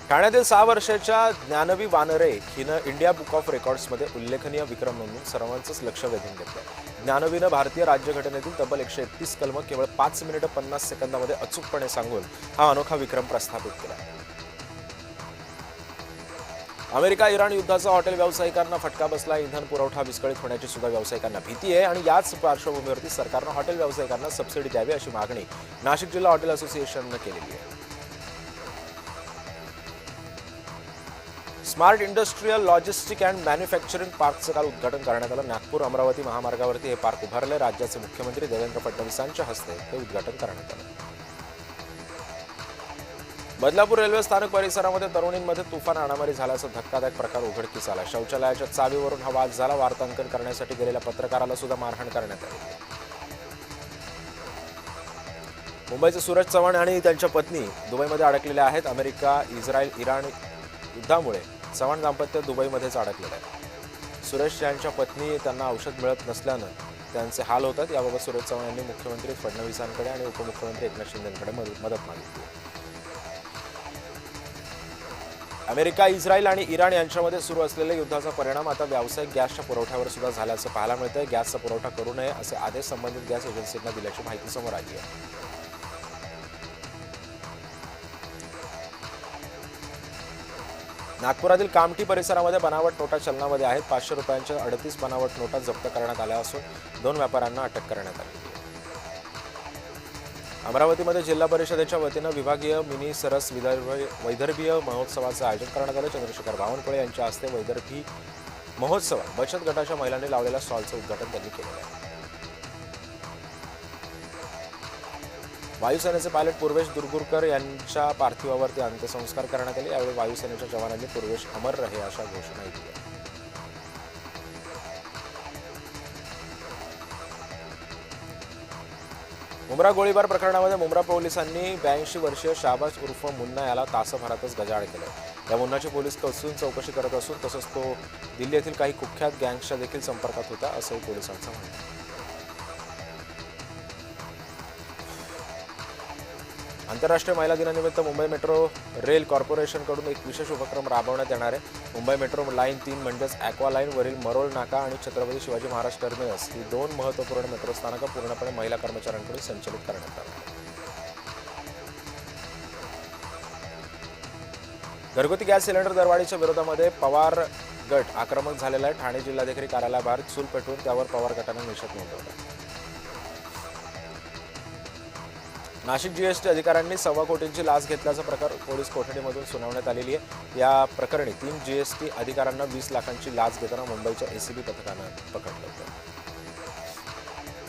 ठाण्यातील 6 वर्षाच्या ज्ञानवी वानरे हिनं इंडिया बुक ऑफ रेकॉर्ड्समध्ये उल्लेखनीय विक्रम नोंदवून सर्वांचंच लक्ष वेधून घेतलं। ज्ञानवीनं भारतीय राज्यघटनेतील तब्बल 131 कलमं केवळ 5 मिनिटं 50 सेकंदामध्ये अचूकपणे सांगून हा अनोखा विक्रम प्रस्थापित केला। अमेरिका इराण युद्धाचा हॉटेल व्यावसायिकांना फटका बसला। इंधन पुरवठा विस्कळीत होण्याची सुद्धा व्यावसायिकांना भीती आहे आणि याच पार्श्वभूमीवरती सरकारनं हॉटेल व्यावसायिकांना सबसिडी द्यावी अशी मागणी नाशिक जिल्हा हॉटेल असोसिएशननं केलेली आहे। Smart industrial logistic and manufacturing पार्कचं काल उद्घाटन करण्यात आलं। नागपूर अमरावती महामार्गावरती हे पार्क उभारले। राज्याचे मुख्यमंत्री देवेंद्र फडणवीसांच्या हस्ते ते उद्घाटन करण्यात आलं। बदलापूर रेल्वे स्थानक परिसरामध्ये तरुणींमध्ये तुफान हाणामारी झाल्याचा धक्कादायक प्रकार उघडकीस आला। शौचालयाच्या चावीवरून हा वाद झाला। वार्तांकन करण्यासाठी गेलेल्या पत्रकाराला सुद्धा मारहाण करण्यात आली। मुंबईचे सूरज चव्हाण आणि त्यांच्या पत्नी दुबईमध्ये अडकलेले आहेत। अमेरिका इस्रायल इराण युद्धामुळे चव्हाण दाम्पत्य दुबईमध्येच अडकलेलं आहे। सुरेश यांच्या पत्नी त्यांना औषध मिळत नसल्यानं त्यांचे हाल होतात। याबाबत सूरज चव्हाण यांनी मुख्यमंत्री फडणवीसांकडे आणि उपमुख्यमंत्री एकनाथ शिंदेंकडे मदत मागितली। अमेरिका इस्रायल आणि इराण यांच्यामध्ये सुरू असलेल्या युद्धाचा परिणाम आता व्यावसायिक गॅसच्या पुरवठ्यावर सुद्धा झाल्याचं पाहायला मिळतंय। गॅसचा पुरवठा करू नये असे आदेश संबंधित गॅस एजन्सींना दिल्याची माहिती समोर आली आहे। नागपुरातील कामठी परिसरामध्ये बनावट नोटा चलनामध्ये आहेत। 500 रुपयांच्या 38 बनावट नोटा जप्त करण्यात आल्या असून 2 व्यापाऱ्यांना अटक करण्यात आली आहे। अमरावतीमध्ये जिल्हा परिषदेच्या वतीनं विभागीय मिनी सरस वैदर्भीय महोत्सवाचं आयोजन करण्यात आलं। चंद्रशेखर बावनकुळे यांच्या हस्ते वैदर्भी महोत्सवात बचत गटाच्या महिलांनी लावलेल्या स्टॉलचं उद्घाटन त्यांनी केलं आहे। वायुसेनेचे पायलट पूर्वेश दुर्गुरकर यांच्या पार्थिवावरती अंत्यसंस्कार करण्यात आले। यावेळी वायुसेनेच्या जवानांनी पूर्वेश अमर रहे अशा घोषणाही दिल्या। मुंब्रा गोळीबार प्रकरणामध्ये मुंब्रा पोलिसांनी 82 वर्षीय शाहबाज उर्फ मुन्ना याला तासाभरातच गजाआड केलं। या मुन्नाची पोलीस कसून चौकशी करत असून तसंच तो दिल्ली येथील काही कुख्यात गँगच्या देखील संपर्कात होता असंही पोलिसांचं म्हणणं आहे। आंतरराष्ट्रीय महिला दिनानिमित्त मुंबई मेट्रो रेल कॉर्पोरेशनकडून एक विशेष उपक्रम राबवण्यात येणार आहे। मुंबई मेट्रो लाईन 3 म्हणजेच ॲक्वा लाईनवरील मरोळ नाका आणि छत्रपती शिवाजी महाराज टर्मिनस ही 2 महत्त्वपूर्ण मेट्रो स्थानकं पूर्णपणे महिला कर्मचाऱ्यांकडून संचलित करण्यात आली आहेत। घरगुती गॅस सिलेंडर दरवाढीच्या विरोधामध्ये पवार गट आक्रमक झालेला आहे। ठाणे जिल्हाधिकारी कार्यालयाबाहेर चूल पेटवून त्यावर पवार गटाने निषेध नोंदवला। नाशिक जीएसटी अधिकाऱ्यांनी 1.25 कोटींची लाच घेतल्याचा प्रकार पोलीस कोठडीमधून सुनावण्यात आलेली आहे। या प्रकरणी 3 जीएसटी अधिकाऱ्यांना 20 लाखांची लाच घेताना मुंबईच्या एसीबी पथकानं पकडलं होतं।